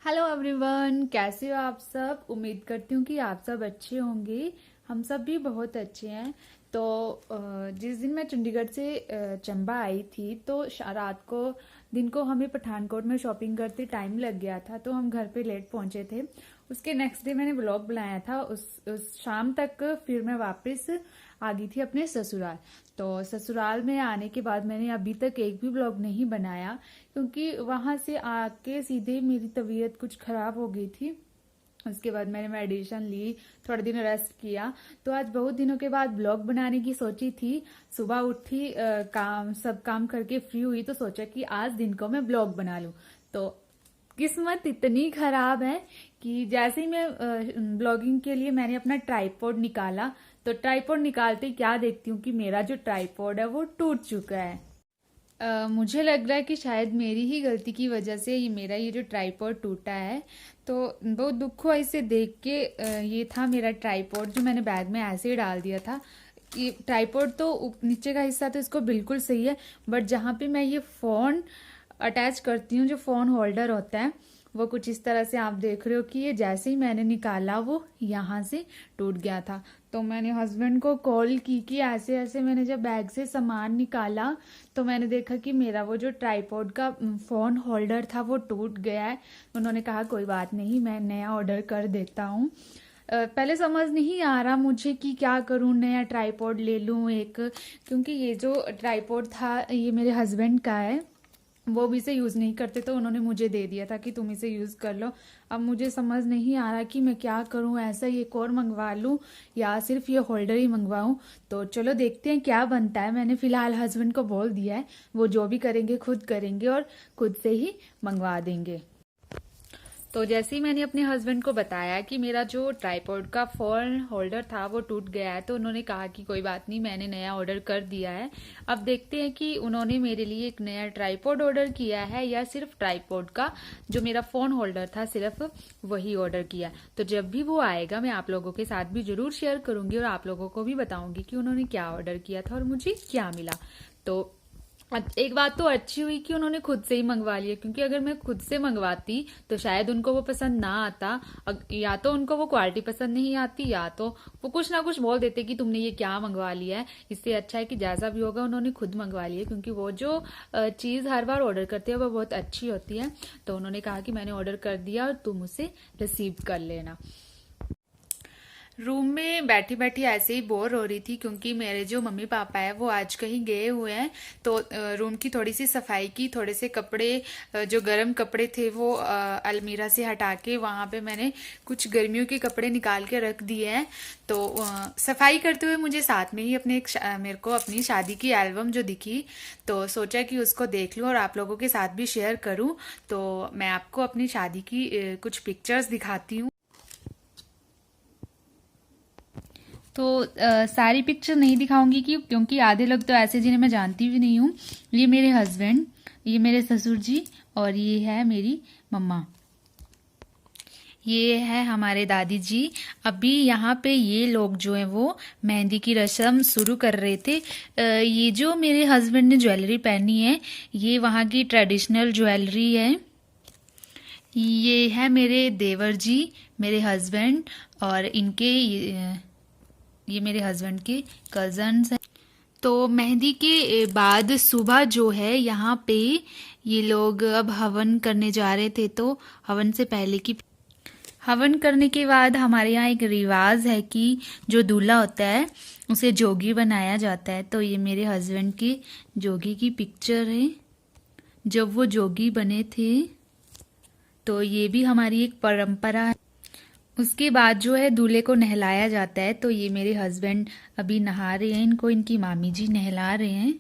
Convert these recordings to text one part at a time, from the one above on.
Hello everyone, कैसे हो आप सब। उम्मीद करती हूँ कि आप सब अच्छे होंगे। हम सब भी बहुत अच्छे हैं। तो जिस दिन मैं चंडीगढ़ से चंबा आई थी तो रात को दिन को हमें पठानकोट में शॉपिंग करते टाइम लग गया था, तो हम घर पे लेट पहुंचे थे। उसके नेक्स्ट डे मैंने व्लॉग बनाया था। उस शाम तक फिर मैं वापस आ गई थी अपने ससुराल। तो ससुराल में आने के बाद मैंने अभी तक एक भी व्लॉग नहीं बनाया, क्योंकि वहां से आके सीधे मेरी तबीयत कुछ खराब हो गई थी। उसके बाद मैंने मेडिसिन ली, थोड़े दिन रेस्ट किया। तो आज बहुत दिनों के बाद ब्लॉग बनाने की सोची थी। सुबह उठी, सब काम करके फ्री हुई तो सोचा कि आज दिन को मैं ब्लॉग बना लूं। तो किस्मत इतनी खराब है कि जैसे ही मैं ब्लॉगिंग के लिए मैंने अपना ट्राइपॉड निकाला, तो ट्राइपॉड निकालते ही क्या देखती हूँ कि मेरा जो ट्राइपॉड है वो टूट चुका है। मुझे लग रहा है कि शायद मेरी ही गलती की वजह से ये जो ट्राइपॉड टूटा है। तो बहुत दुख हुआ इसे देख के। ये था मेरा ट्राइपॉड जो मैंने बैग में ऐसे ही डाल दिया था। ये ट्राइपॉड तो नीचे का हिस्सा तो इसको बिल्कुल सही है, बट जहाँ पे मैं ये फोन अटैच करती हूँ, जो फोन होल्डर होता है, वो कुछ इस तरह से आप देख रहे हो कि ये जैसे ही मैंने निकाला वो यहाँ से टूट गया था। तो मैंने हस्बैंड को कॉल की कि ऐसे ऐसे मैंने जब बैग से सामान निकाला तो मैंने देखा कि मेरा वो जो ट्राइपॉड का फोन होल्डर था वो टूट गया है। उन्होंने कहा कोई बात नहीं, मैं नया ऑर्डर कर देता हूँ। पहले समझ नहीं आ रहा मुझे कि क्या करूं, नया ट्राइपॉड ले लूं एक, क्योंकि ये जो ट्राइपॉड था ये मेरे हस्बैंड का है। वो भी इसे यूज नहीं करते तो उन्होंने मुझे दे दिया था कि तुम इसे यूज कर लो। अब मुझे समझ नहीं आ रहा कि मैं क्या करूं, ऐसा ही एक और मंगवा लूं या सिर्फ ये होल्डर ही मंगवाऊं। तो चलो देखते हैं क्या बनता है। मैंने फिलहाल हस्बैंड को बोल दिया है, वो जो भी करेंगे खुद करेंगे और खुद से ही मंगवा देंगे। तो जैसे ही मैंने अपने हस्बैंड को बताया कि मेरा जो ट्राइपॉड का फोन होल्डर था वो टूट गया है, तो उन्होंने कहा कि कोई बात नहीं, मैंने नया ऑर्डर कर दिया है। अब देखते हैं कि उन्होंने मेरे लिए एक नया ट्राइपॉड ऑर्डर किया है या सिर्फ ट्राइपॉड का जो मेरा फोन होल्डर था सिर्फ वही ऑर्डर किया। तो जब भी वो आएगा मैं आप लोगों के साथ भी जरूर शेयर करूंगी और आप लोगों को भी बताऊंगी कि उन्होंने क्या ऑर्डर किया था और मुझे क्या मिला। तो एक बात तो अच्छी हुई कि उन्होंने खुद से ही मंगवा लिया, क्योंकि अगर मैं खुद से मंगवाती तो शायद उनको वो पसंद ना आता। या तो उनको वो क्वालिटी पसंद नहीं आती या तो वो कुछ ना कुछ बोल देते कि तुमने ये क्या मंगवा लिया है। इससे अच्छा है कि जैसा भी होगा उन्होंने खुद मंगवा लिया, क्योंकि वो जो चीज हर बार ऑर्डर करते हैं वो बहुत अच्छी होती है। तो उन्होंने कहा कि मैंने ऑर्डर कर दिया और तुम उसे रिसीव कर लेना। रूम में बैठी बैठी ऐसे ही बोर हो रही थी, क्योंकि मेरे जो मम्मी पापा है वो आज कहीं गए हुए हैं। तो रूम की थोड़ी सी सफाई की, थोड़े से कपड़े, जो गर्म कपड़े थे वो अलमीरा से हटा के वहां पे मैंने कुछ गर्मियों के कपड़े निकाल के रख दिए हैं। तो सफाई करते हुए मुझे साथ में ही मेरे को अपनी शादी की एल्बम जो दिखी, तो सोचा कि उसको देख लूं और आप लोगों के साथ भी शेयर करूं। तो मैं आपको अपनी शादी की कुछ पिक्चर्स दिखाती हूँ। तो सारी पिक्चर नहीं दिखाऊंगी क्योंकि आधे लोग तो ऐसे जिन्हें मैं जानती भी नहीं हूँ। ये मेरे हस्बैंड, ये मेरे ससुर जी और ये है मेरी मम्मा। ये है हमारे दादी जी। अभी यहाँ पे ये लोग जो है वो मेहंदी की रस्म शुरू कर रहे थे। ये जो मेरे हस्बैंड ने ज्वेलरी पहनी है ये वहाँ की ट्रेडिशनल ज्वेलरी है। ये है मेरे देवर जी, मेरे हस्बैंड, और ये मेरे हस्बैंड के कजन्स हैं। तो मेहंदी के बाद सुबह जो है यहाँ पे ये लोग अब हवन करने जा रहे थे। तो हवन करने के बाद हमारे यहाँ एक रिवाज है कि जो दूल्हा होता है उसे जोगी बनाया जाता है। तो ये मेरे हस्बैंड की जोगी की पिक्चर है जब वो जोगी बने थे। तो ये भी हमारी एक परंपरा है। उसके बाद जो है दूल्हे को नहलाया जाता है। तो ये मेरे हस्बैंड अभी नहा रहे हैं, इनको इनकी मामी जी नहला रहे हैं।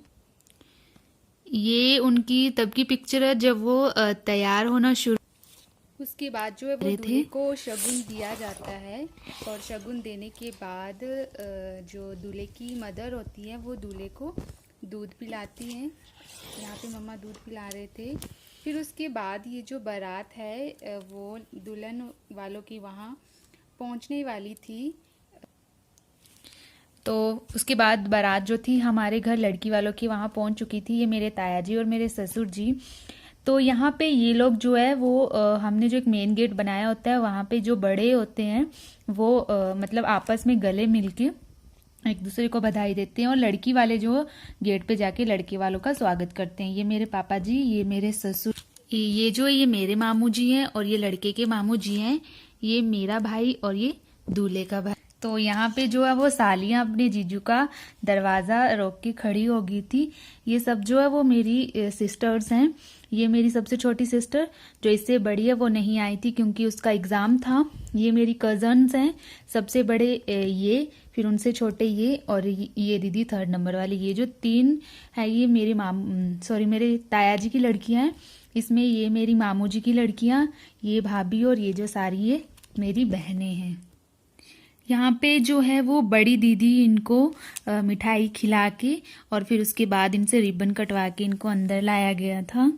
ये उनकी तब की पिक्चर है जब वो तैयार होना शुरू। उसके बाद जो है वो दूल्हे को शगुन दिया जाता है, और शगुन देने के बाद जो दूल्हे की मदर होती है वो दूल्हे को दूध पिलाती हैं। यहाँ पे मम्मा दूध पिला रहे थे। फिर उसके बाद ये जो बारात है वो दुल्हन वालों की वहाँ पहुँचने वाली थी। तो उसके बाद बारात जो थी हमारे घर लड़की वालों की वहाँ पहुँच चुकी थी। ये मेरे ताया जी और मेरे ससुर जी। तो यहाँ पे ये लोग जो है वो हमने जो एक मेन गेट बनाया होता है वहाँ पे जो बड़े होते हैं वो मतलब आपस में गले मिलके एक दूसरे को बधाई देते हैं और लड़की वाले जो गेट पे जाके लड़के वालों का स्वागत करते हैं। ये मेरे पापा जी, ये मेरे ससुर, ये मेरे मामू जी हैं और ये लड़के के मामू जी हैं, ये मेरा भाई और ये दूल्हे का भाई। तो यहाँ पे जो है वो सालियाँ अपने जीजू का दरवाज़ा रोक के खड़ी हो गई थी। ये सब जो है वो मेरी सिस्टर्स हैं। ये मेरी सबसे छोटी सिस्टर जो इससे बड़ी है वो नहीं आई थी क्योंकि उसका एग्ज़ाम था। ये मेरी कज़न्स हैं, सबसे बड़े ये, फिर उनसे छोटे ये, और ये दीदी 3rd नंबर वाली। ये जो 3 है ये मेरे ताया जी की लड़कियां हैं। इसमें ये मेरी मामू जी की लड़कियां, ये भाभी, और ये जो सारी ये मेरी बहनें हैं। यहाँ पे जो है वो बड़ी दीदी इनको मिठाई खिला के और फिर उसके बाद इनसे रिबन कटवा के इनको अंदर लाया गया था।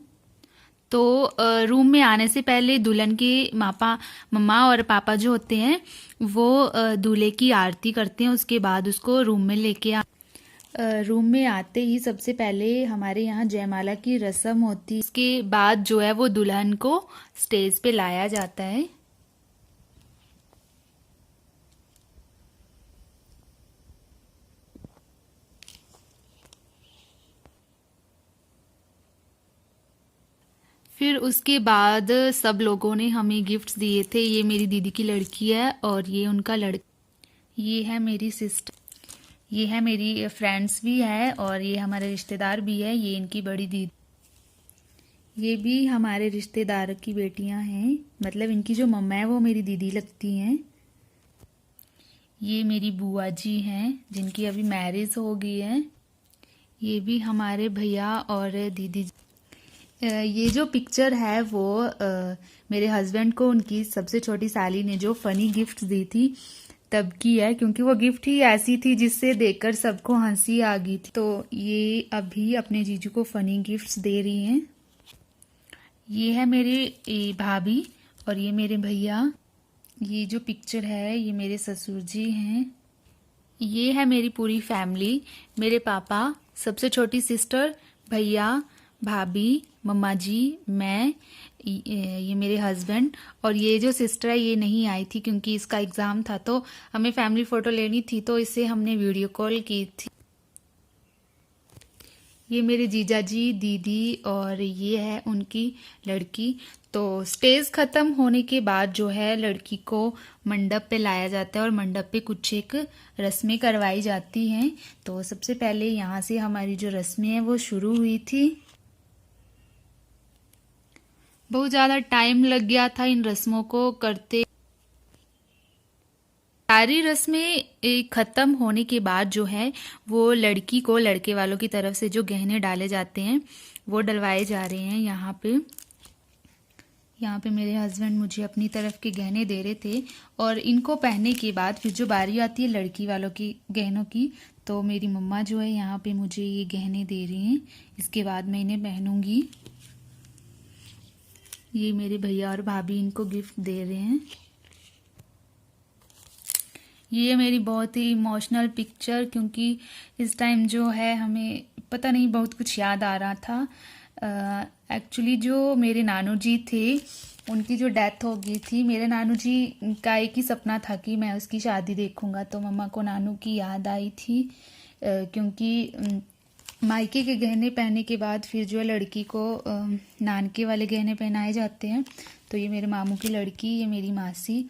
तो रूम में आने से पहले दुल्हन के मम्मा और पापा जो होते हैं वो दूल्हे की आरती करते हैं। उसके बाद उसको रूम में रूम में आते ही सबसे पहले हमारे यहाँ जयमाला की रस्म होती है। इसके बाद जो है वो दुल्हन को स्टेज पे लाया जाता है। फिर उसके बाद सब लोगों ने हमें गिफ्ट्स दिए थे। ये मेरी दीदी की लड़की है और ये उनका ये है मेरी सिस्टर, ये है मेरी फ्रेंड्स भी है और ये हमारे रिश्तेदार भी है। ये इनकी बड़ी दीदी, ये भी हमारे रिश्तेदार की बेटियां हैं, मतलब इनकी जो मम्मा है वो मेरी दीदी लगती हैं। ये मेरी बुआ जी हैं जिनकी अभी मैरिज हो गई है। ये भी हमारे भैया और दीदी। ये जो पिक्चर है वो मेरे हस्बैंड को उनकी सबसे छोटी साली ने जो फनी गिफ्ट दी थी तब की है, क्योंकि वो गिफ्ट ही ऐसी थी जिससे देखकर सबको हंसी आ गई थी। तो ये अभी अपने जीजू को फनी गिफ्ट्स दे रही हैं। ये है मेरे भाभी और ये मेरे भैया। ये जो पिक्चर है ये मेरे ससुर जी हैं। ये है मेरी पूरी फैमिली, मेरे पापा, सबसे छोटी सिस्टर, भैया, भाभी, मम्मा जी, मैं, ये मेरे हस्बैंड, और ये जो सिस्टर है ये नहीं आई थी क्योंकि इसका एग्ज़ाम था तो हमें फैमिली फ़ोटो लेनी थी तो इससे हमने वीडियो कॉल की थी। ये मेरे जीजा जी, दीदी और ये है उनकी लड़की। तो स्टेज ख़त्म होने के बाद जो है लड़की को मंडप पे लाया जाता है और मंडप पे कुछ एक रस्में करवाई जाती हैं। तो सबसे पहले यहाँ से हमारी जो रस्में हैं वो शुरू हुई थी। बहुत ज़्यादा टाइम लग गया था इन रस्मों को करते। सारी रस्में खत्म होने के बाद जो है वो लड़की को लड़के वालों की तरफ से जो गहने डाले जाते हैं वो डलवाए जा रहे हैं। यहाँ पे मेरे हस्बैंड मुझे अपनी तरफ के गहने दे रहे थे और इनको पहनने के बाद फिर जो बारी आती है लड़की वालों की गहनों की, तो मेरी मम्मा जो है यहाँ पे मुझे ये गहने दे रही हैं। इसके बाद मैं इन्हें पहनूंगी। ये मेरे भैया और भाभी इनको गिफ्ट दे रहे हैं। ये मेरी बहुत ही इमोशनल पिक्चर, क्योंकि इस टाइम जो है हमें पता नहीं बहुत कुछ याद आ रहा था। एक्चुअली जो मेरे नानू जी थे उनकी जो डेथ हो गई थी, मेरे नानू जी का एक ही सपना था कि मैं उसकी शादी देखूंगा। तो मम्मा को नानू की याद आई थी क्योंकि मायके के गहने पहनने के बाद फिर जो है लड़की को नानके वाले गहने पहनाए जाते हैं। तो ये मेरे मामू की लड़की, ये मेरी मासी।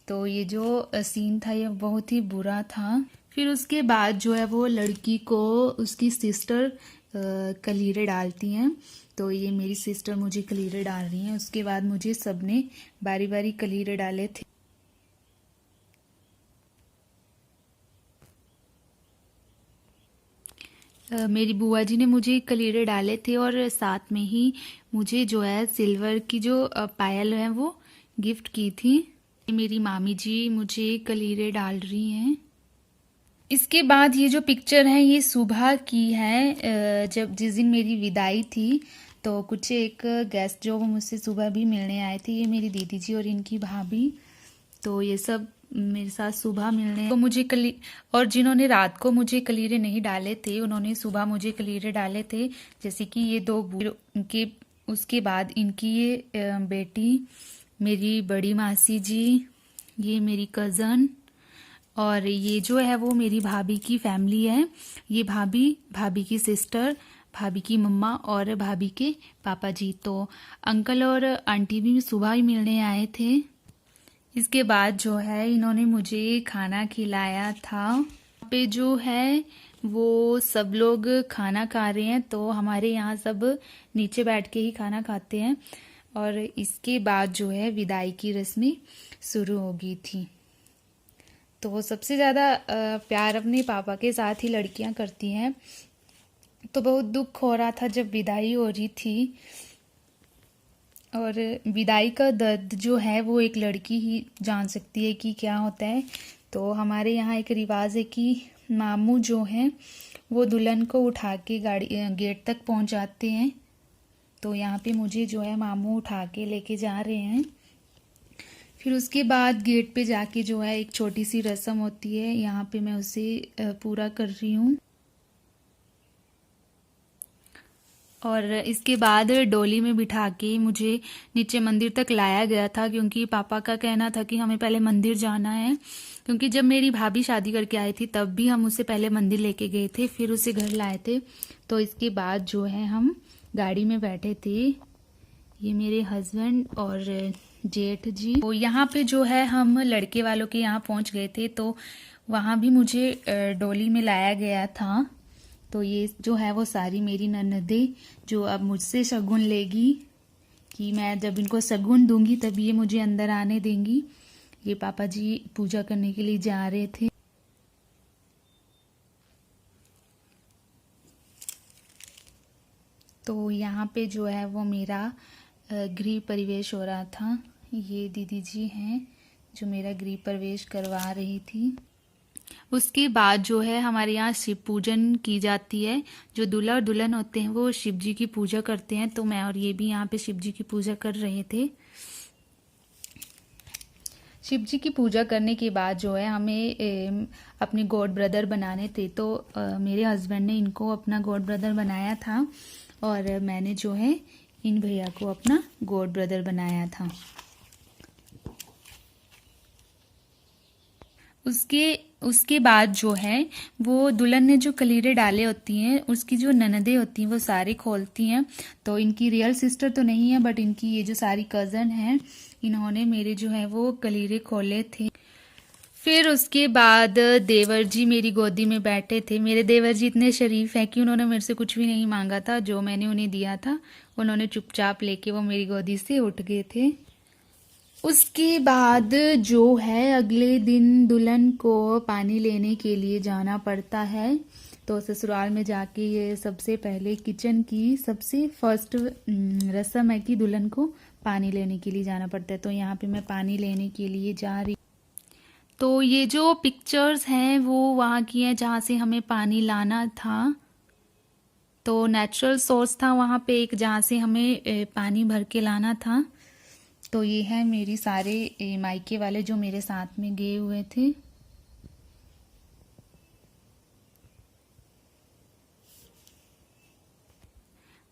तो ये जो सीन था ये बहुत ही बुरा था। फिर उसके बाद जो है वो लड़की को उसकी सिस्टर कलीरे डालती हैं। तो ये मेरी सिस्टर मुझे कलीरे डाल रही हैं। उसके बाद मुझे सबने बारी बारी कलीरे डाले थे। मेरी बुआ जी ने मुझे कलीरे डाले थे और साथ में ही मुझे जो है सिल्वर की जो पायल है वो गिफ्ट की थी। मेरी मामी जी मुझे कलीरे डाल रही हैं। इसके बाद ये जो पिक्चर है ये सुबह की है, जिस दिन मेरी विदाई थी। तो कुछ एक गेस्ट जो वो मुझसे सुबह भी मिलने आए थे, ये मेरी दीदी जी और इनकी भाभी। तो ये सब मेरे साथ सुबह मिलने तो और जिन्होंने रात को मुझे कलीरे नहीं डाले थे उन्होंने सुबह मुझे कलीरे डाले थे। जैसे कि ये 2 उनके उसके बाद इनकी ये बेटी, मेरी बड़ी मासी जी, ये मेरी कज़न, और ये जो है वो मेरी भाभी की फैमिली है। ये भाभी की सिस्टर, भाभी की मम्मा और भाभी के पापा जी। तो अंकल और आंटी भी सुबह ही मिलने आए थे। इसके बाद जो है इन्होंने मुझे खाना खिलाया था। यहाँ पे जो है वो सब लोग खाना खा रहे हैं, तो हमारे यहाँ सब नीचे बैठ के ही खाना खाते हैं। और इसके बाद जो है विदाई की रस्में शुरू हो गई थी। तो सबसे ज़्यादा प्यार अपने पापा के साथ ही लड़कियां करती हैं। तो बहुत दुख हो रहा था जब विदाई हो रही थी, और विदाई का दर्द जो है वो एक लड़की ही जान सकती है कि क्या होता है। तो हमारे यहाँ एक रिवाज है कि मामू जो हैं वो दुल्हन को उठा के गाड़ी गेट तक पहुँचाते हैं। तो यहाँ पे मुझे जो है मामू उठा के लेके जा रहे हैं। फिर उसके बाद गेट पे जाके जो है एक छोटी सी रस्म होती है, यहाँ पे मैं उसे पूरा कर रही हूँ। और इसके बाद डोली में बिठा के मुझे नीचे मंदिर तक लाया गया था, क्योंकि पापा का कहना था कि हमें पहले मंदिर जाना है। क्योंकि जब मेरी भाभी शादी करके आई थी तब भी हम उसे पहले मंदिर लेके गए थे, फिर उसे घर लाए थे। तो इसके बाद जो है हम गाड़ी में बैठे थे, ये मेरे हस्बैंड और जेठ जी। तो यहाँ पे जो है हम लड़के वालों के यहाँ पहुँच गए थे, तो वहाँ भी मुझे डोली में लाया गया था। तो ये जो है वो सारी मेरी ननदें जो अब मुझसे शगुन लेगी, कि मैं जब इनको शगुन दूंगी तब ये मुझे अंदर आने देंगी। ये पापा जी पूजा करने के लिए जा रहे थे। तो यहाँ पे जो है वो मेरा गृह प्रवेश हो रहा था। ये दीदी जी हैं जो मेरा गृह प्रवेश करवा रही थी। उसके बाद जो है हमारे यहाँ शिव पूजन की जाती है। जो दूल्हा और दुल्हन होते हैं वो शिव जी की पूजा करते हैं। तो मैं और ये भी यहाँ पे शिव जी की पूजा कर रहे थे। शिव जी की पूजा करने के बाद जो है हमें अपने गॉड ब्रदर बनाने थे। तो मेरे हस्बैंड ने इनको अपना गॉड ब्रदर बनाया था, और मैंने जो है इन भैया को अपना गॉड ब्रदर बनाया था। उसके बाद जो है वो दुल्हन ने जो कलीरे डाले होती हैं उसकी जो ननदें होती हैं वो सारी खोलती हैं। तो इनकी रियल सिस्टर तो नहीं है, बट इनकी ये जो सारी कज़न हैं इन्होंने मेरे जो है वो कलीरे खोले थे। फिर उसके बाद देवर जी मेरी गोदी में बैठे थे। मेरे देवर जी इतने शरीफ हैं कि उन्होंने मेरे से कुछ भी नहीं मांगा था। जो मैंने उन्हें दिया था उन्होंने चुपचाप लेके वो मेरी गोदी से उठ गए थे। उसके बाद जो है अगले दिन दुल्हन को पानी लेने के लिए जाना पड़ता है। तो ससुराल में जाके ये सबसे पहले किचन की सबसे फर्स्ट रस्म है कि दुल्हन को पानी लेने के लिए जाना पड़ता है। तो यहाँ पे मैं पानी लेने के लिए जा रही। तो ये जो पिक्चर्स हैं वो वहाँ की हैं जहाँ से हमें पानी लाना था। तो नेचुरल सोर्स था वहाँ पे एक, जहाँ से हमें पानी भर के लाना था। तो ये है मेरी सारे मायके वाले जो मेरे साथ में गए हुए थे।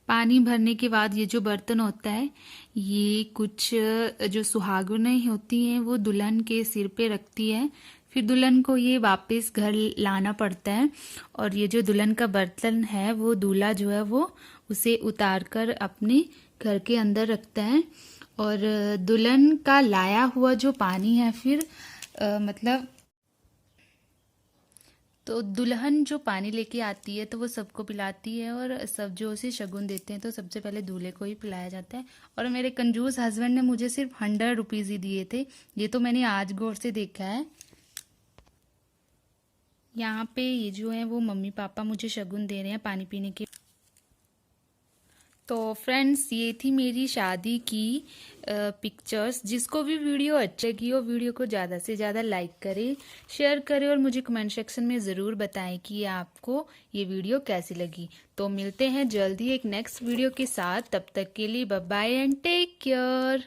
पानी भरने के बाद ये जो बर्तन होता है, ये कुछ जो सुहागनें होती हैं वो दुल्हन के सिर पे रखती है। फिर दुल्हन को ये वापस घर लाना पड़ता है। और ये जो दुल्हन का बर्तन है वो दूल्हा जो है वो उसे उतार कर अपने घर के अंदर रखता है। और दुल्हन का लाया हुआ जो पानी है फिर मतलब तो दुल्हन जो पानी लेके आती है तो वो सबको पिलाती है, और सब जो उसे शगुन देते हैं तो सबसे पहले दूल्हे को ही पिलाया जाता है। और मेरे कंजूस हस्बैंड ने मुझे सिर्फ 100 रुपीज़ ही दिए थे। ये तो मैंने आज गौर से देखा है। यहाँ पे ये जो है वो मम्मी पापा मुझे शगुन दे रहे हैं पानी पीने के। तो फ्रेंड्स ये थी मेरी शादी की पिक्चर्स। जिसको भी वीडियो अच्छी लगी हो वीडियो को ज़्यादा से ज़्यादा लाइक करें, शेयर करें, और मुझे कमेंट सेक्शन में ज़रूर बताएं कि आपको ये वीडियो कैसी लगी। तो मिलते हैं जल्दी एक नेक्स्ट वीडियो के साथ। तब तक के लिए bye bye and take care.